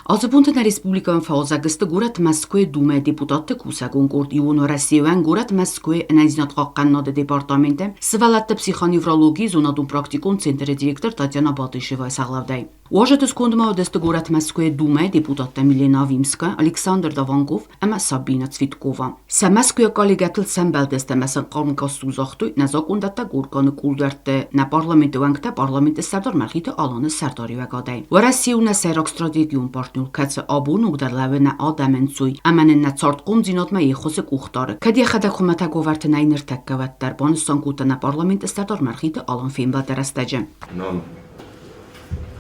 Azıbuntan Respublikan fazagıstı gurat Moskva Duma deputatı kusagın kurt yuno Rusiyavan gurat Moskva nazinat qaqqannadı departamentem Svalatda psixonevrologiya zonadun praktikon centri direktor Tatyana Batышева sağlavday. Uaja skondma odesты gurat Moskva Duma deputatı Milena Vimska, Aleksandr Davankov ama Sabina Tsvitkova. Sa Moskva kollegatıl sambaldeste mesan qarmkastuzaqtu nazakundatta gurkanı kuldartı na parlamenti vankta parlamenti sardar marxiti alanı sardari vagaday. Wa Rusiya una sayrak strategiyun partner katsa abunuk dar lavena adamensuy amanen na tsartqum zinatma yexosik uxtar. Kadi xada xumata govartı naynir takkavat dar Banistan kuta na parlamenti sardar marxiti alan fimba darastajı.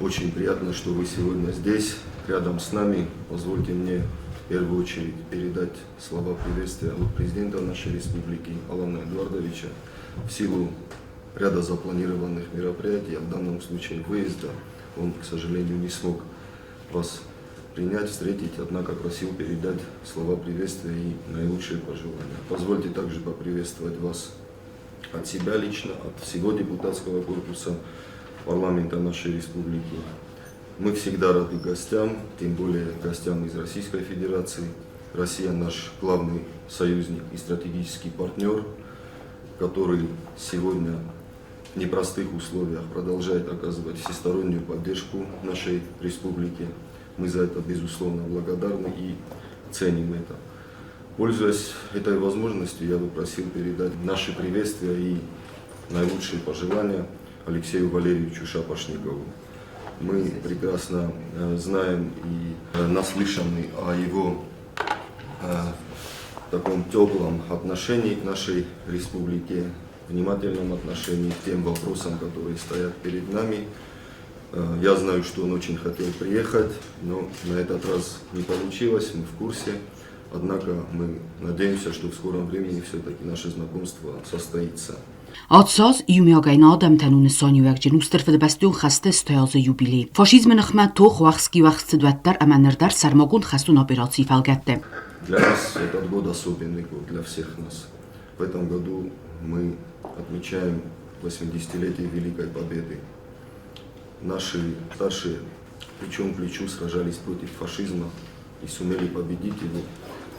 Очень приятно, что вы сегодня здесь, рядом с нами. Позвольте мне в первую очередь передать слова приветствия от президента нашей республики Алана Эдуардовича. В силу ряда запланированных мероприятий, в данном случае выезда, он, к сожалению, не смог вас принять, встретить, однако просил передать слова приветствия и наилучшие пожелания. Позвольте также поприветствовать вас от себя лично, от всего депутатского корпуса парламента нашей республики. Мы всегда рады гостям, тем более гостям из Российской Федерации. Россия наш главный союзник и стратегический партнер, который сегодня в непростых условиях продолжает оказывать всестороннюю поддержку нашей республике. Мы за это безусловно благодарны и ценим это. Пользуясь этой возможностью, я бы просил передать наши приветствия и наилучшие пожелания Алексею Валерьевичу Шапошникову. Мы прекрасно знаем и наслышаны о его таком теплом отношении к нашей республике, внимательном отношении к тем вопросам, которые стоят перед нами. Я знаю, что он очень хотел приехать, но на этот раз не получилось, мы в курсе. Однако мы надеемся, что в скором времени все-таки наше знакомство состоится. Adsaz yumiagay nadam tanun saniyuak genustar fedbastun xaste stayazı юбилей. Фашизм нахма тох вахски вахстдваттар аманердар сармагун хастун операции фалгатте. Для нас этот год особенный год, для всех нас. В этом году мы отмечаем 80-летие Великой Победы. Наши старшие плечом к плечу сражались против фашизма и сумели победить его.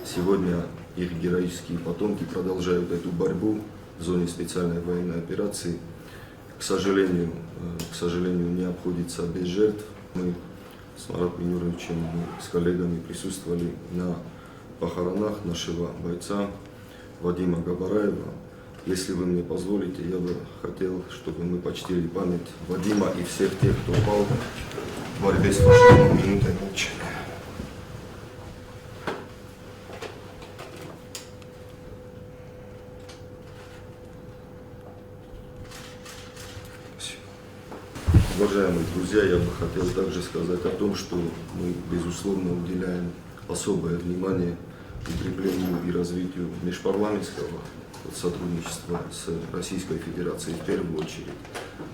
Сегодня их героические потомки продолжают эту борьбу в зоне специальной военной операции. К сожалению, не обходится без жертв. Мы с Маратом Юрьевичем, с коллегами присутствовали на похоронах нашего бойца Вадима Габараева. Если вы мне позволите, я бы хотел, чтобы мы почтили память Вадима и всех тех, кто пал в борьбе с фашизмом, минутой молчания. Уважаемые друзья, я бы хотел также сказать о том, что мы, безусловно, уделяем особое внимание укреплению и развитию межпарламентского сотрудничества с Российской Федерацией в первую очередь.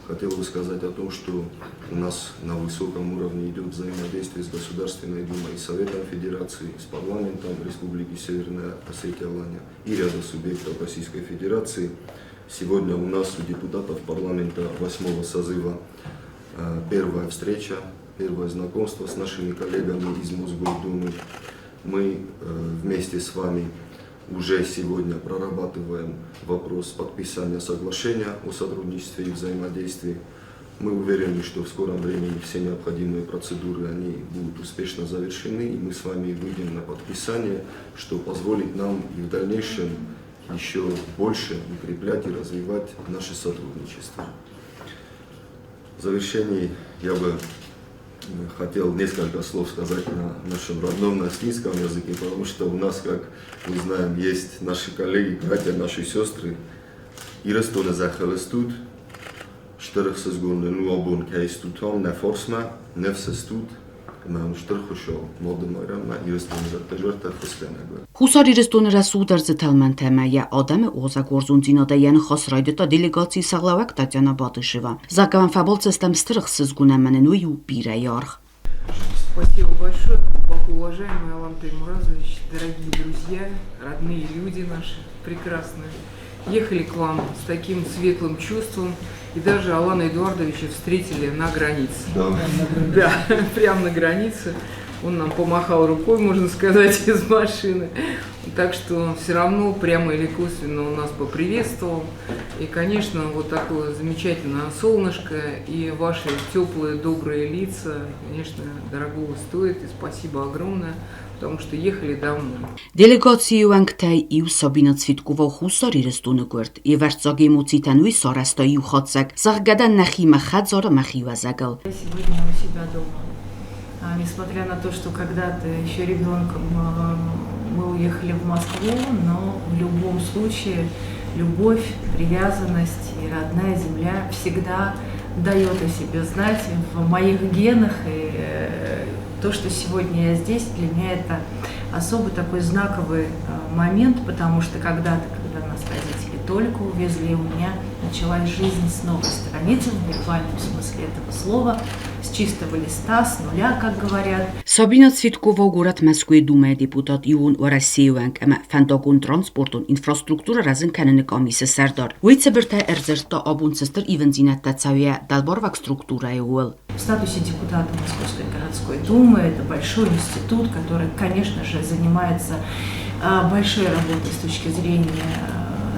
Хотел бы сказать о том, что у нас на высоком уровне идет взаимодействие с Государственной Думой и Советом Федерации, с парламентом Республики Северная Осетия-Алания и ряда субъектов Российской Федерации. Сегодня у нас, у депутатов парламента 8-го созыва, первая встреча, первое знакомство с нашими коллегами из Мосгордумы. Мы вместе с вами уже сегодня прорабатываем вопрос подписания соглашения о сотрудничестве и взаимодействии. Мы уверены, что в скором времени все необходимые процедуры они будут успешно завершены, и мы с вами выйдем на подписание, что позволит нам и в дальнейшем еще больше укреплять и развивать наше сотрудничество. В завершении я бы хотел несколько слов сказать на нашем родном, на финском языке, потому что у нас, как мы знаем, есть наши коллеги, братья, наши сестры. Ирестона захалестут, штырхсызгунны нуабун кейстутам, на форсма, невсестут, нам штырхушо, модемайрам, на Ирестона захалестут, фусканагу. Хусар Ирестона расудар зеталментема я адам оза горзунзинада ян хасрайда та делегации саглавак Татьяна Батышева. Закован фабол цестам стырхсызгунаманену юбирайарх. Спасибо большое, глубоко уважаемый Алан Таймуразович, дорогие друзья, родные люди наши прекрасные. Ехали к вам с таким светлым чувством, и даже Алана Эдуардовича встретили на границе. Да, прямо на границе. Он нам помахал рукой, можно сказать, из машины. Так что все равно прямо или косвенно он нас поприветствовал. И, конечно, вот такое замечательное солнышко и ваши теплые, добрые лица, конечно, дорогого стоит. И спасибо огромное, потому что ехали давно. Դելեգացիոն կտայ իու Սաբինա Ցվիտկովա խուսարի ռստունը գորտ եւ վերցագի մուցիտանուի սարաստայի ու խացակ զաղգադան նախի մխածորը մխի վազակալ. Сегодня у себя дома. Несмотря на то, что когда-то еще ребенком мы уехали в Москву, но в любом случае любовь, привязанность и родная земля всегда дает о себе знать в моих генах. И то, что сегодня я здесь, для меня это особый такой знаковый момент, потому что когда нас родители только увезли, у меня началась жизнь с новой страницы, в буквальном смысле этого слова, с чистого листа, с нуля, как говорят. Սաբինա Ցվիտկովա գորատ Մոսկվայի դումայ դեպուտատ իուն Ռոսիայենք ամ ֆանդագուն տրանսպորտուն ինֆրաստրուկտուրա ռազն կանենը կոմիսը սարդար. Ուիցը բրտա էրզերտա աբունցստր իվենզինատացավիա դալբորվակ структура յուэл. В статусе депутата Московской городской думы это большой институт, который, конечно же, занимается большой работой с точки зрения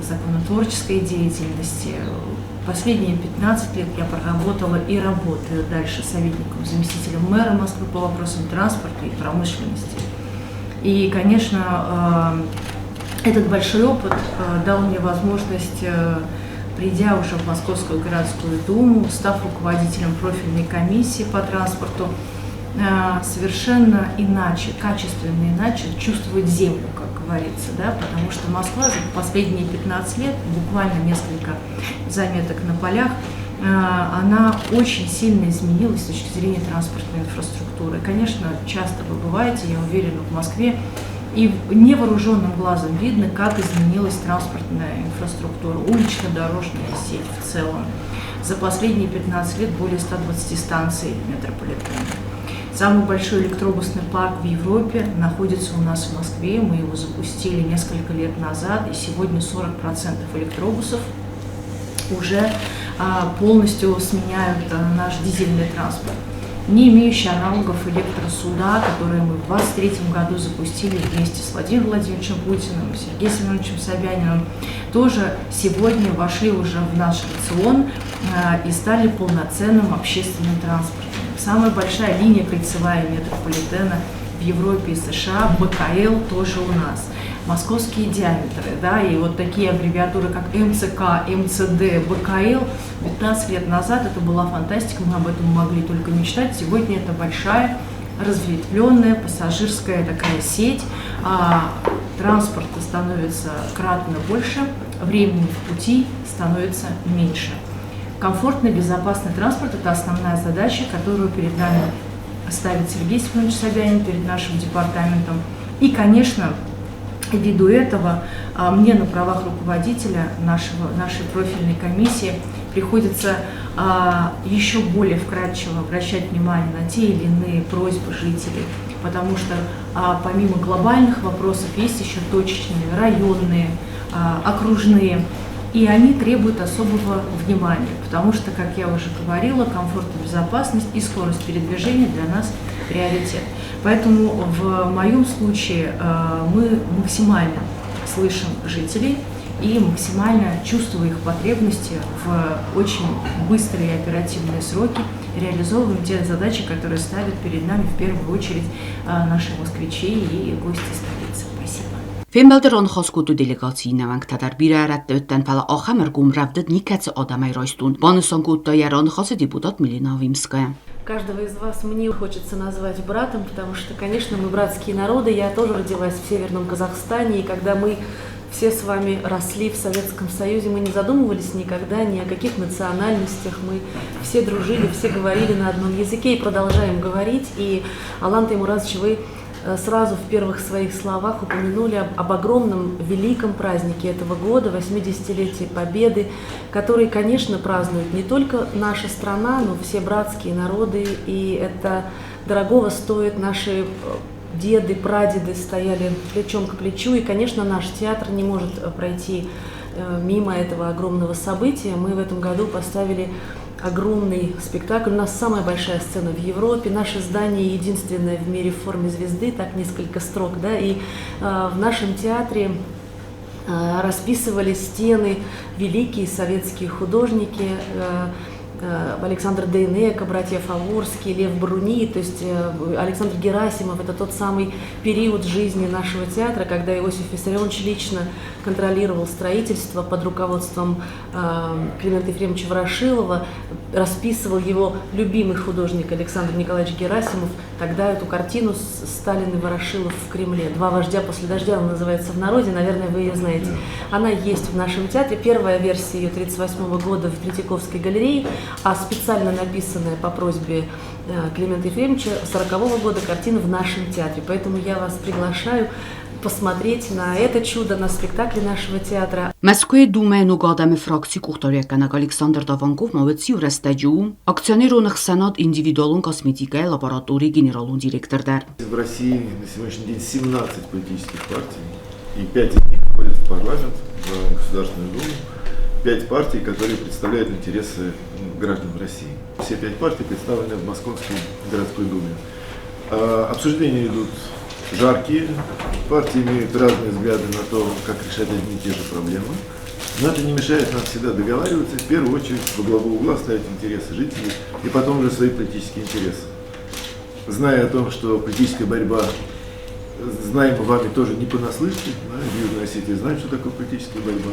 законотворческой деятельности. Последние 15 лет я проработала и работаю дальше советником, заместителем мэра Москвы по вопросам транспорта и промышленности. И, конечно, этот большой опыт дал мне возможность, придя уже в Московскую городскую думу, став руководителем профильной комиссии по транспорту, совершенно иначе, качественно иначе чувствовать землю, как говорится, да, потому что Москва за последние 15 лет, буквально несколько заметок на полях, она очень сильно изменилась с точки зрения транспортной инфраструктуры. Конечно, часто вы бываете, я уверена, в Москве, и невооруженным глазом видно, как изменилась транспортная инфраструктура, улично-дорожная сеть в целом. За последние 15 лет более 120 станций метрополитена. Самый большой электробусный парк в Европе находится у нас в Москве. Мы его запустили несколько лет назад, и сегодня 40% электробусов уже полностью сменяют наш дизельный транспорт. Не имеющие аналогов электросуда, которые мы в 2023 году запустили вместе с Владимиром Владимировичем Путиным, Сергеем Семеновичем Собяниным, тоже сегодня вошли уже в наш рацион и стали полноценным общественным транспортом. Самая большая линия кольцевая метрополитена в Европе и США, БКЛ, тоже у нас. Московские диаметры, да, и вот такие аббревиатуры, как МЦК, МЦД, БКЛ, 15 лет назад это была фантастика, мы об этом могли только мечтать. Сегодня это большая, разветвленная пассажирская такая сеть, транспорта становится кратно больше, времени в пути становится меньше. Комфортный, безопасный транспорт – это основная задача, которую перед нами ставит Сергей Семенович Собянин, перед нашим департаментом. И, конечно, ввиду этого мне на правах руководителя нашей профильной комиссии приходится еще более вкратчиво обращать внимание на те или иные просьбы жителей, потому что помимо глобальных вопросов есть еще точечные, районные, окружные, и они требуют особого внимания, потому что, как я уже говорила, комфорт и безопасность и скорость передвижения для нас приоритет. Поэтому в моем случае мы максимально слышим жителей и максимально чувствуя их потребности в очень быстрые и оперативные сроки, реализовываем те задачи, которые ставят перед нами в первую очередь наши москвичи и гости столицы. Спасибо. Ֆեմբալդերոն խոսքուտու դելեգացիինավանք տադարբիրը արատ դötten pala ախամր գումրավդդ նիկացը ադամայ ռոյստուն բանուսոնկուտ տոյարոն խոսը депутат Милена Вимская. Каждого из вас мне хочется назвать братом, потому что, конечно, мы братские народы. Я тоже родилась в Северном Казахстане, и когда мы все с вами росли в Советском Союзе, мы не задумывались никогда ни о каких национальностях. Мы все дружили, все говорили на одном языке и продолжаем говорить. И, Алан Теймуразович, вы сразу в первых своих словах упомянули об огромном великом празднике этого года, 80-летие Победы, который, конечно, празднует не только наша страна, но все братские народы, и это дорогого стоит. Наши деды, прадеды стояли плечом к плечу, и, конечно, наш театр не может пройти мимо этого огромного события. Мы в этом году поставили огромный спектакль. У нас самая большая сцена в Европе. Наше здание единственное в мире в форме звезды, так несколько строк, да, и в нашем театре расписывали стены великие советские художники, Александр Дейнеко, братья Фаворские, Лев Бруни, то есть Александр Герасимов. Это тот самый период жизни нашего театра, когда Иосиф Виссарионович лично контролировал строительство под руководством Климента Ефремовича Ворошилова, расписывал его любимый художник Александр Николаевич Герасимов. Тогда эту картину «Сталин и Ворошилов в Кремле». «Два вождя после дождя» она называется в народе, наверное, вы ее знаете. Она есть в нашем театре. Первая версия ее 1938 года в Третьяковской галерее, а специально написанная по просьбе Климента Ефремовича 1940 года картина в нашем театре. Поэтому я вас приглашаю посмотреть на это чудо, на спектакли нашего театра. Մոսկվայի դումեն ու գադամի ֆրակցի կուղտորյականակ Ալեքսանդր Դավանկով մովեցի ու ռաստաջում акционеру Санат индивидуалун косметика лаборатории генералун директордар. В России на сегодняшний день 17 политических партий, и 5 из них входят в парламент, в Государственную Думу. 5 партий, которые представляют интересы граждан России. Все 5 партий представлены в Московской городской думе. Обсуждения идут жаркие, партии имеют разные взгляды на то, как решать одни и те же проблемы. Но это не мешает нам всегда договариваться, в первую очередь во главу угла ставить интересы жителей и потом уже свои политические интересы. Зная о том, что политическая борьба, знаем мы вами тоже не понаслышке, да, в Южной Осетии знаем, что такое политическая борьба.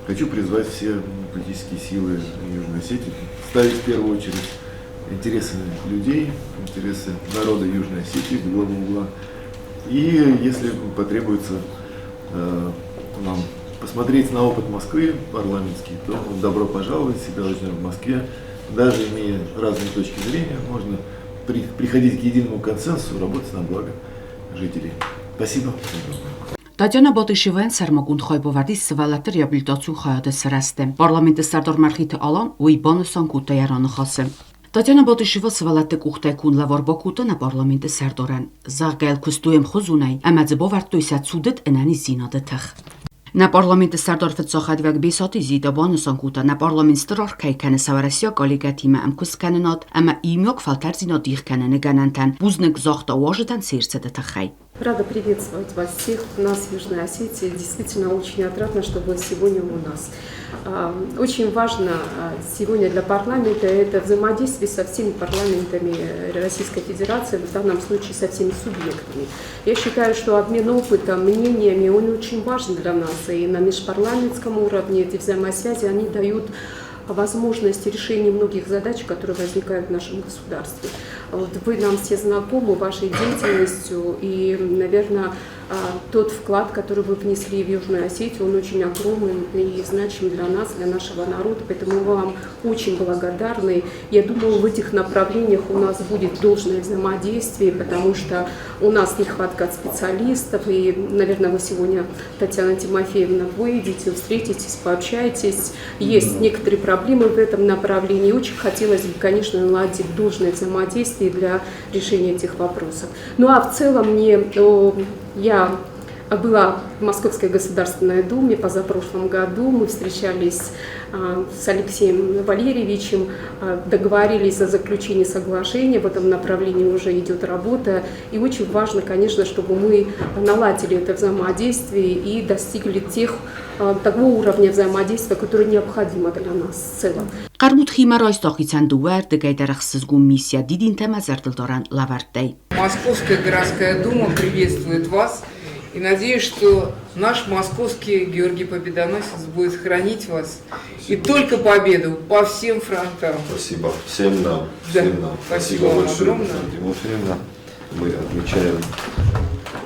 Хочу призвать все политические силы Южной Осетии ставить в первую очередь интересы людей, интересы народа Южной Осетии в главу угла. И если потребуется нам посмотреть на опыт Москвы парламентский, то добро пожаловать, всегда ждем в Москве. Даже имея разные точки зрения, можно приходить к единому консенсусу, работать на благо жителей. Спасибо. Տատյանա Բոտիշևան սերմագունդ խայբովարդի սվալատը ռեաբիլիտացիու խայադը սրաստ է։ Պարլամենտը սարդոր մարխիթը ալան ու իբանը սանկուտը երանը խասը։ Տատյանա Բոտիշևա սվալատը կուղտայքուն լավոր բոկուտը նա պարլամենտը սարդորան։ Զաղգայլ կստույեմ խոզունայ, ամաձբով արտույսա ծուդըտ ընանի զինադը թխ։ Na parlamentă sardor fățohadveg bisati zida banussankuta na parlament strarkai kene savarasya kollegatima am kuskanenat ama imjok faltarzina dirkenen ganantan buznek захта уожитан сердце тахай. Рада приветствовать вас всех. У нас в Южной Осетии действительно очень отрадно, что вы сегодня у нас. Очень важно сегодня для парламента это взаимодействие со всеми парламентами Российской Федерации, в данном случае со всеми субъектами. Я считаю, что обмен опытом, мнениями, он очень важен для нас. И на межпарламентском уровне эти взаимосвязи, они дают возможность решения многих задач, которые возникают в нашем государстве. Вот вы нам все знакомы вашей деятельностью, и, наверное, тот вклад, который вы внесли в Южную Осетию, он очень огромен и значим для нас, для нашего народа, поэтому мы вам очень благодарны. Я думаю, в этих направлениях у нас будет должное взаимодействие, потому что у нас нехватка специалистов, и, наверное, вы сегодня, Татьяна Тимофеевна, выйдете, встретитесь, пообщаетесь. Есть некоторые проблемы в этом направлении. Очень хотелось бы, конечно, наладить должное взаимодействие для решения этих вопросов. Ну а в целом я была в Московской Государственной Думе позапрошлом году. Мы встречались с Алексеем Валерьевичем, договорились о заключении соглашения. В этом направлении уже идет работа. И очень важно, конечно, чтобы мы наладили это взаимодействие и достигли того уровня взаимодействия, который необходимо для нас в целом. Qarmut ximar այստոխիցան դուար դգայդարախ սզգում միսիա դիդին թեմա զարտլդորան լավարտեի. Московская городская дума приветствует вас и надеюсь, что наш московский Георгий Победоносец будет хранить вас и только победу по всем фронтам. Спасибо всем нам. Да. Всем нам. Спасибо вам огромное. Татьяна Тимофеевна. Мы отмечаем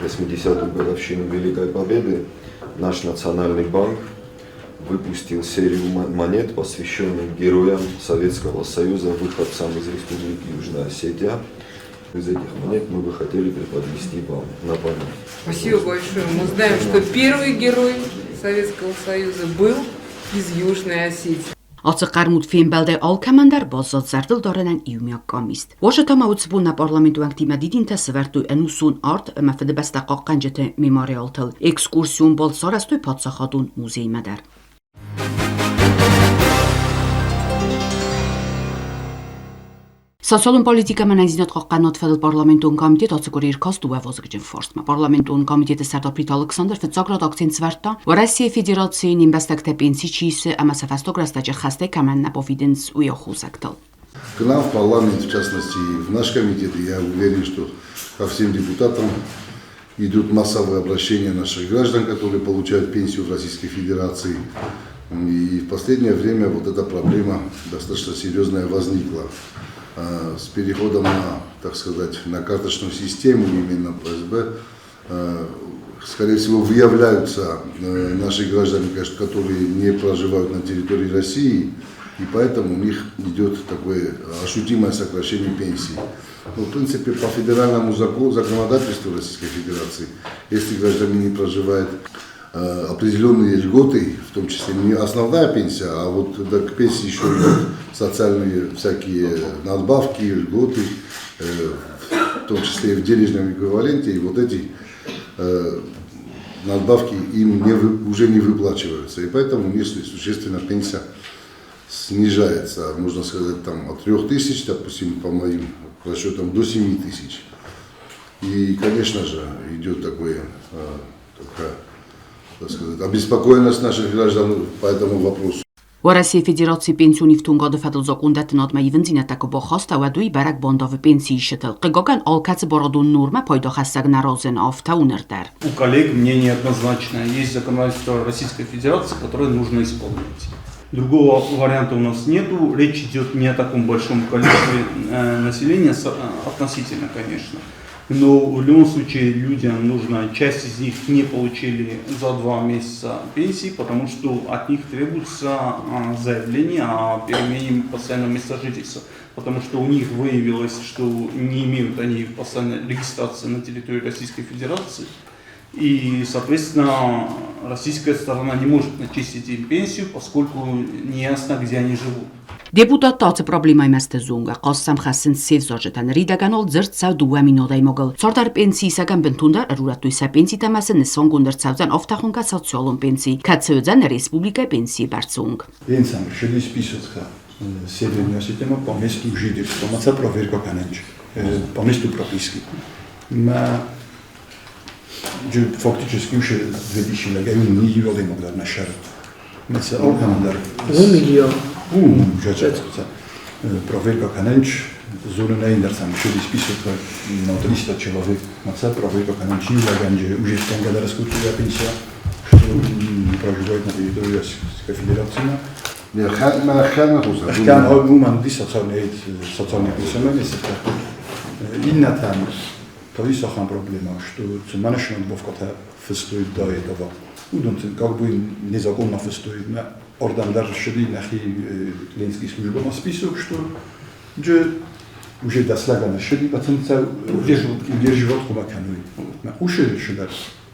80-ю годовщину Великой Победы. Наш Национальный банк выпустил серию монет, посвященных героям Советского Союза, выходцам из Республики Южная Осетия. Из этих монет мы бы хотели преподнести вам на память. Спасибо большое. Мы знаем, что первый герой Советского Союза был из Южной Осетии. Ացը qarmut ֆիլմբալդե ալքամանդար բազած զարտլդորան իումյակ կամիստ։ Ոშտամա ուծբուն նա պարլամենտու ակտիմա դիդինտա սվարտու ընուսուն արտ մֆդը բստակական ջեթե մեմորիալթլ էքսկուրսիոն բոլ սարաստու փածախադուն մուզեյ մադար։ Սոցիալական պոլիտիկա մնայզինոտ կողկանոտ ֆեդել պարլամենտուն կոմիտետ ոցկոր երկոս դուա ոզգջն ֆորսմա պարլամենտուն կոմիտետը սարտոպրիտ Ալեքսանդր Ֆծոկրոտ ակցին цварта в России Федерации инвестакте пенсичисы амасафастограстача хасте каменна повиденс уйохузактал. К нам в парламент, в частности, в наш комитет, я уверен, что ко всем депутатам идут массовые обращения наших граждан, которые получают пенсию в Российской Федерации. И в последнее время вот эта проблема достаточно серьезная возникла. С переходом на, так сказать, на карточную систему, именно ПСБ, скорее всего, выявляются наши граждане, которые не проживают на территории России, и поэтому у них идет такое ощутимое сокращение пенсий. Но, в принципе, по федеральному законодательству Российской Федерации, если гражданин не проживает определенные льготы, в том числе не основная пенсия, а вот к пенсии еще идут социальные всякие надбавки, льготы, в том числе и в денежном эквиваленте, и вот эти надбавки им уже не выплачиваются, и поэтому у них существенно пенсия снижается, можно сказать, там, от 3000, допустим, по моим расчетам, до 7000. И, конечно же, идет такая, так сказать, обеспокоенность наших граждан по этому вопросу. У России Федерации пенсионный в Тунгоде федлзокундет над моей вензина так обохоста уадуи барак бондов пенсии считал. Кыгоган алкац бородун норма пойдохасаг нарозен автаунердер. У коллег мнение однозначное. Есть законодательство Российской Федерации, которое нужно исполнить. Другого варианта у нас нету. Речь идет не о таком большом количестве населения, относительно, конечно. Но в любом случае людям нужно, часть из них не получили за 2 месяца пенсии, потому что от них требуется заявление о перемене постоянного места жительства. Потому что у них выявилось, что не имеют они постоянной регистрации на территории Российской Федерации. И, соответственно, российская сторона не может начислить им пенсию, поскольку не ясно, где они живут. Депутат տացը պրոբլեմայ մստը զունգը qasam xasin sev zojetan ridaganol zirtsav duaminodai mogel sortar pensi sagan bentundar ruratuisa pensi tamasın songundertsavzan oftaxunka sotsialun pensi katsevzan respublika pensi bartsung. Инсам решили списаться с университетом по месту жительства, маца проверка каненч, по месту прописки. Фактически уже 2000 лет не являли могли нашар. Маца органдар. 1 миллион. Проверка каненч, зоны на Индерсам решили списаться на 300 человек. Маца проверка каненч не лаганже уже стенга раскрутила пенсия, что не проживает на территории Российской Федерации. كان هو من دي социальные пенсионеры, именно там то есть сам проблема, что цеманешная бовка фестует до этого. Удон как бы незаконно фестует, но ордан даже шли на ленинский службу на список, что уже дослегано шли, потом удерживать кулаками. Уши шли,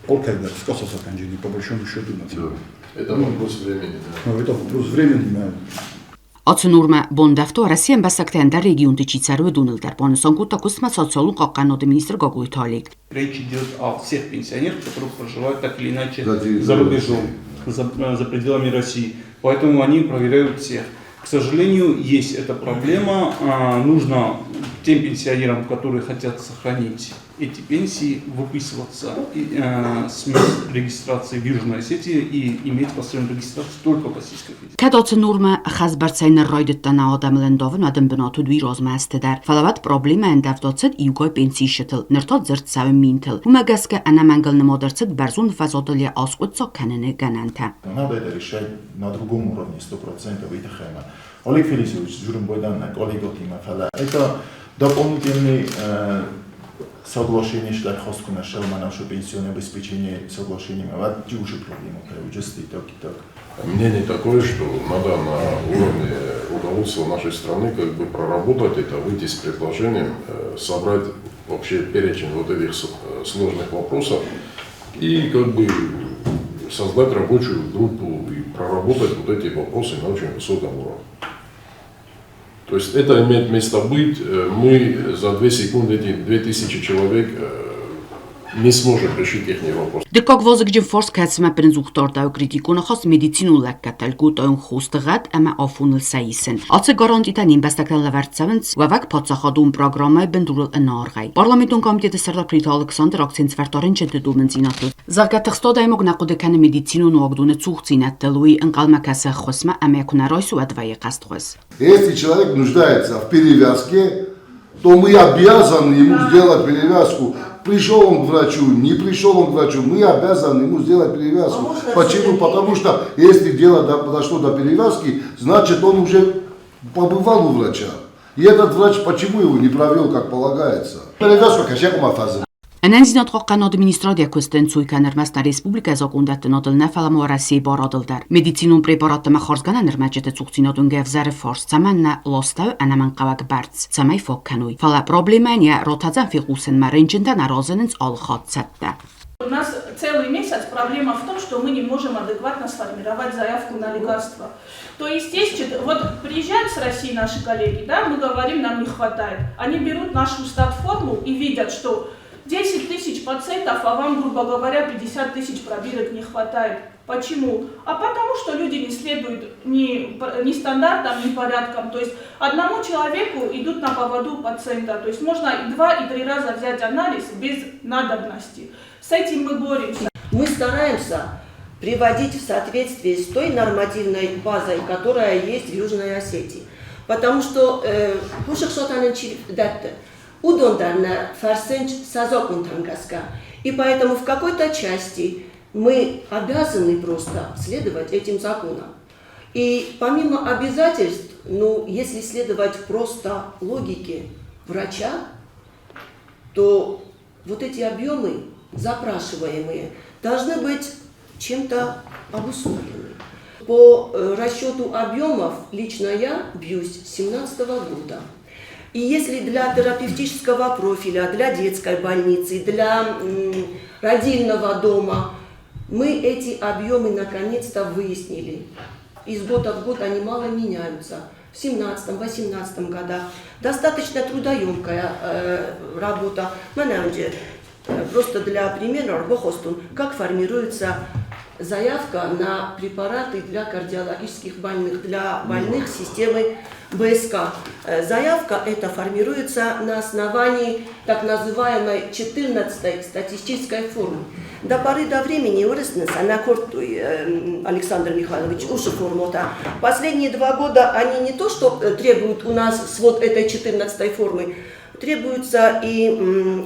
полкайда скососа канджини по большому счету на тебя. Это вопрос времени, да? Это вопрос времени, да. Ացնուրմը բոնդավտո Ռասիան բասակտենդար ռեգիոն դիչիցարու դունել պոնսոն կուտակուսմա սոցիալուն կականոդը министр Гогуй Толик. Речь идет о всех пенсионерах, которые проживают так или иначе за рубежом, за пределами России. Поэтому они проверяют всех. К сожалению, есть эта проблема. Нужно тем пенсионерам, которые хотят сохранить эти пенсии, выписываться с мест регистрации в Южной Осетии и иметь постоянную регистрацию только в Российской Федерации. Կդոցնուրմը խազբարցային ռոյդտանա ադամլենդովն ադամբնոտու դուի ռոզմաստդար ֆալավատ պրոբլեմը ընդավտոցդ իուգոյ պենսի շտլ նրտոտ զրծավը մինտլ ումագասկը անամանգլ նմոդերցդ բարձուն фазодолия осկուцо канене гананта. Надо это решать на другом уровне 100% выдохаемо. Олег Фелисович Журумбойдан, коллега Тима Фала. Это дополнительный соглашение, что хостку нашел на наше пенсионное обеспечение соглашением. А вот уже проблема, уже стоит так и так. Мнение такое, что надо на уровне руководства нашей страны как бы проработать это, выйти с предложением, собрать вообще перечень вот этих сложных вопросов и как бы создать рабочую группу и проработать вот эти вопросы на очень высоком уровне. То есть это имеет место быть. Мы за 2 секунды эти 2000 человек не сможем решить их вопрос. Դկոք ոզգջին ֆորս կացմա պրնզուկտոր դայու կրիտիկունը խոս մեդիցինու լակկատալ գուտոյն խուստղատ əmə afunul սայիսն։ Ացը գարանտիտան ինվեստակտալ լավարցավնց վավակ պացախադում պրոգրամայ բնդուրել ընարգայ։ Պարլամենտուն կոմիտետը սրդապրիտ Ալեքսանդր ակցենց վարտորին չդդումն զինատու։ Զարգատղստո դայմոգ նaqudekանը մեդիցինուն ուղդունը ծուղցինատելուի ընկալմակասը խոսմա əməkունարոյսու ադվայի qastğız։ Если человек нуждается в перевязке, то мы обязаны ему сделать перевязку. Пришел он к врачу, не пришел он к врачу, мы обязаны ему сделать перевязку. Почему? Потому что если дело дошло до перевязки, значит он уже побывал у врача. И этот врач почему его не провел, как полагается? Перевязку, конечно, фаза. Անանձնոտ խոqqան ադմինիստրատիա կստեն ցույկաներ մասնա ռեսպուբլիկա զոկունդատը նոդլ նեֆալամո Ռասիայի բարադլդար մեդիցինուն պրեպարատը մախորզգանա նրմաճետը ցուղցինոտուն գևզարը ֆորս ցամաննա լոստավ անաման qavak բարձ ցամայ ֆոքքանույ ֆալա պրոբլեմանիա ռոթացան ֆիղուսեն մարենջնդան արոզենից ալխացատտա. У нас целый месяц проблема в том, что мы не можем адекватно сформировать заявку на лекарства. То есть, вот приезжают с России наши коллеги, да, мы говорим, нам не хватает. Они берут нашу стат-форму и видят, что 10 тысяч пациентов, а вам, грубо говоря, 50 тысяч пробирок не хватает. Почему? А потому что люди не следуют ни стандартам, ни порядкам. То есть одному человеку идут на поводу пациента. То есть можно и 2, и 3 раза взять анализ без надобности. С этим мы боремся. Мы стараемся приводить в соответствие с той нормативной базой, которая есть в Южной Осетии. Потому что и поэтому в какой-то части мы обязаны просто следовать этим законам. И помимо обязательств, если следовать просто логике врача, то вот эти объемы запрашиваемые должны быть чем-то обусловлены. По расчету объемов лично я бьюсь с 2017 года. И если для терапевтического профиля, для детской больницы, для родильного дома мы эти объемы наконец-то выяснили. Из года в год они мало меняются. В 2017-2018 годах достаточно трудоемкая работа. Менеджер, просто для примера, как формируется заявка на препараты для кардиологических больных, для больных системы БСК. Заявка эта формируется на основании так называемой 14-й статистической формы. До поры до времени Александр Михайлович уша формота. Последние 2 года они не то что требуют у нас свод этой 14-й формы, требуются и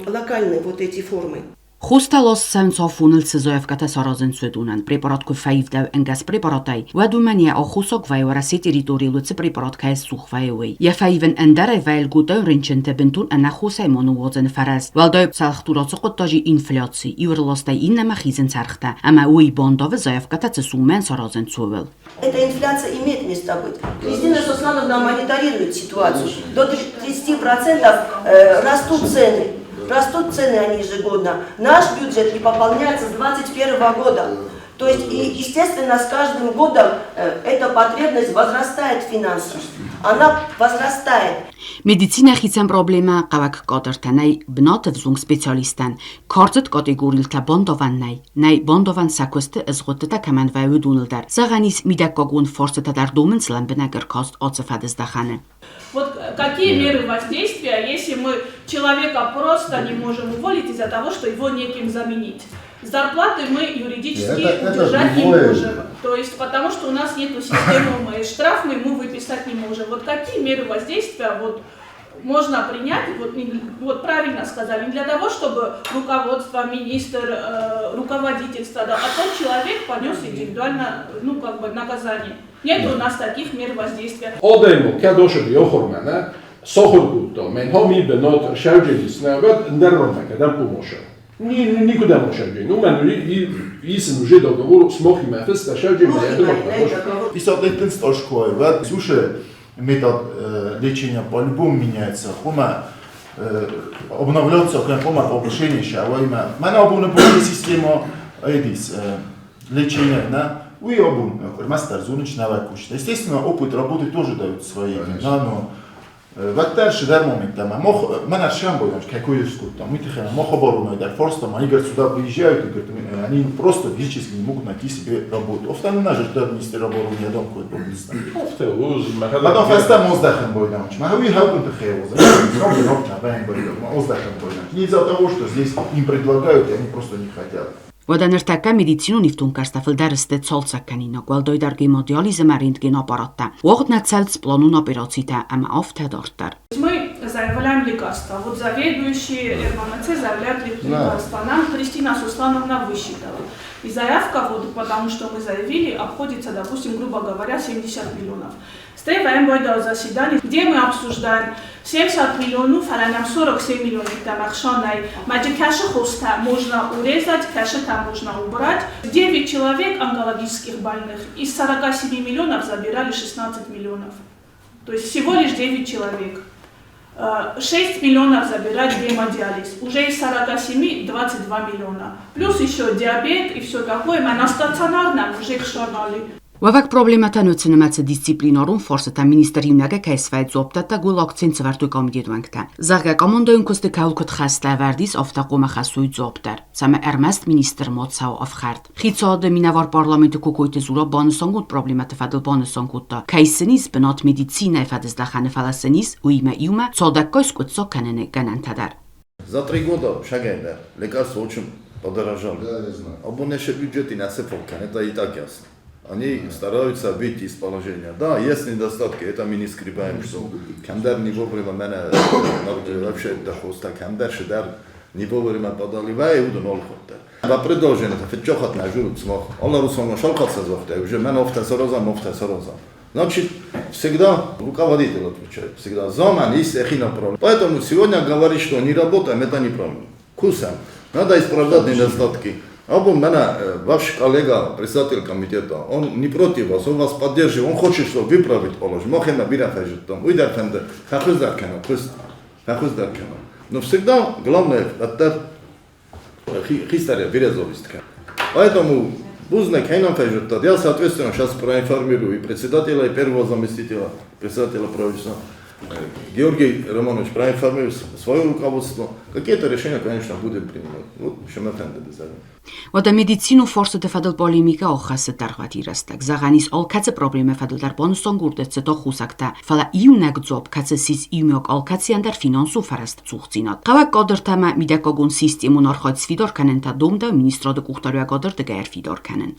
локальные вот эти формы. Խուստալոս սենցոֆունլ ցզոև կտասարազեն սուդունան պրեպարատկու ֆայվդավ ընգաս պրեպարատայ վադումանիա օխուսոկ վայորասի տերիտորիլուց պրեպարատքայ սուխվայոյ եֆայվն ընդարայ վայլ գուտը ռինչենտե բնտուն անախուսայ մոնուոզեն ֆարազ վալդայ ցախտուրոցը կոտաժի ինֆլյացի իվրլոստայ իննամա խիզեն ցարխտա ամա ուի բոնդովը զոև կտացսումեն սարազեն ցուվել. Эта инфляция имеет место быть. Кристина Суслановна мониторирует ситуацию. До 30% растут цены. Растут цены они ежегодно. Наш бюджет не пополняется с 2021 года. То есть, естественно, с каждым годом эта потребность возрастает финансово. Она возрастает. Մեդիցինա խիցան պրոբլեմա qavak կոտրտանայ բնատև զունգ սպեցիալիստան քարտետ կատեգորիլտա բոնդովաննայ նայ բոնդովան սակոստը զղոտտա կամանդվայու դունլդար սաղանիս միդակոգուն ֆորսետադար դոմենս լամբնագերքաստ օծեֆադեսդախանը. Вот какие меры воздействия, если мы человека просто не можем уволить из-за того, что его неким заменить? Зарплаты мы юридически удержать не можем. То есть потому что у нас нет системы, штраф мы ему выписать не можем. Вот какие меры воздействия можно принять, вот правильно сказали, не для того, чтобы руководство, министр, руководительство, а тот человек понес индивидуально, наказание. Нет у нас таких мер воздействия. Odemo, kad došli ohormana, sohorguto, men homi benot šarđeni snagat, ndaromaka, da pomoša. Никуда не шарджей. У меня есть уже договор с Мохим Эфес, да шарджей не это. И соответственно что школа, слушай, метод лечения по-любому меняется. Хома обновляется, хома повышение шавайма. Mana обновляется система лечения на мастер зунич навыкуш. Естественно, опыт работы тоже дает свои. Но Вактарши дар момента мы нашам будем, какой искусство, мы тихо, мы хабаруем, дар форстом, они говорят, сюда приезжают, и говорят, они просто физически не могут найти себе работу. Офтан наш штаб министр обороны, дом код Пакистан. Потом фаста моздахем будем, мы хапун тихо, не из-за того, что здесь им предлагают, и они просто не хотят. Ոդաներտակա մեդիցինուն իվտուն կաստաֆլդարստե ցոլցականինո գվալդոյդարգի մոդիալիզմը ռենտգեն ապարատտա ողտնացած պլանուն օպերացիա ամ ավթադորտար Мы заявляем лекарства. Вот заведующий РМНЦ заявляет лекарства. Нам Кристина Суслановна высчитала. И заявка, вот, потому что мы заявили, обходится, допустим, грубо говоря, 70 миллионов. Стоим в заседании, где мы обсуждаем 70 миллионов, а нам 47 миллионов тамахшанай. Маджи каша хоста можно урезать, каша там можно убрать. 9 человек онкологических больных из 47 миллионов забирали 16 миллионов. То есть всего лишь 9 человек. 6 миллионов забирать гемодиализ. Уже из 47 22 миллиона. Плюс еще диабет и все такое. Мы на стационарном уже их шарнали. Вавак проблемата նոցնմացը դիսցիպլինորուն ֆորստա մինիստրի յունագը կայսվայ զոպտատա գուլ ակցեն ծվարտու կոմիտետուանքտա զարգա կոմոնդոյն կոստը կալկոտ խաստավարդիս ավտակոմը խասույ զոպտար սամը երմաստ մինիստր մոցաու ավխարդ խիցոդը մինավար պարլամենտը կոկոյտը զուրա բանսոնգուտ проблемата фадл բանսոնգուտը կայսնիս բնոտ մեդիցինա ֆադս դախանը ֆալասնիս ու իմա յումա цодаккой скутсо канене ганантадар. За 3 года шагайда лекарства очень подорожали. Да, я знаю. Абонеши бюджеты на цифровкан, это и так ясно. Они стараются выйти из положения. Да, есть недостатки, это мы не скрываем, что Кандер не вовремя меня вообще дохоста, Кандер шедар не вовремя подоливая, удон олхоттер. Во предложение, это фетчохат на журу цмох. Он русомо шалхатся зовте, уже мен офта сороза. Значит, всегда руководитель отвечает, всегда заман есть эхина проблема. Поэтому сегодня говорить, что не работаем, это не проблема. Кусам, надо исправлять недостатки. Абу меня, ваш коллега, председатель комитета, он не против вас, он вас поддерживает, он хочет, чтобы выправить положение. Мохена бира фажит там, уйдер фенде, хахуздар кена. Но всегда главное, это хистория, березовистка. Поэтому Бузна Кейнан фажит, я соответственно сейчас проинформирую и председателя, и первого заместителя, председателя правительства. Георгий Романович проинформирует свое руководство. Какие-то решения, конечно, будем принимать. Вот, что мы фендели. Ոդա մեդիցինու ֆորսը ֆադլ պոլեմիկա օխասը տարղատ իրաստակ զաղանիս ոլքացը պրոբլեմը ֆադլ դար բոնուսոն գուրդեցը տո խուսակտա ֆալա իունակ ձոբ կացը սիս իումյոկ ալքացիան դար ֆինանսու ֆարաստ ծուղցինատ խավակ կոդրտամա միդակոգուն սիստեմուն արխոյց ֆիդոր կանեն տա դոմդա մինիստրոդը կուղտարյա կոդր դգայր ֆիդոր կանեն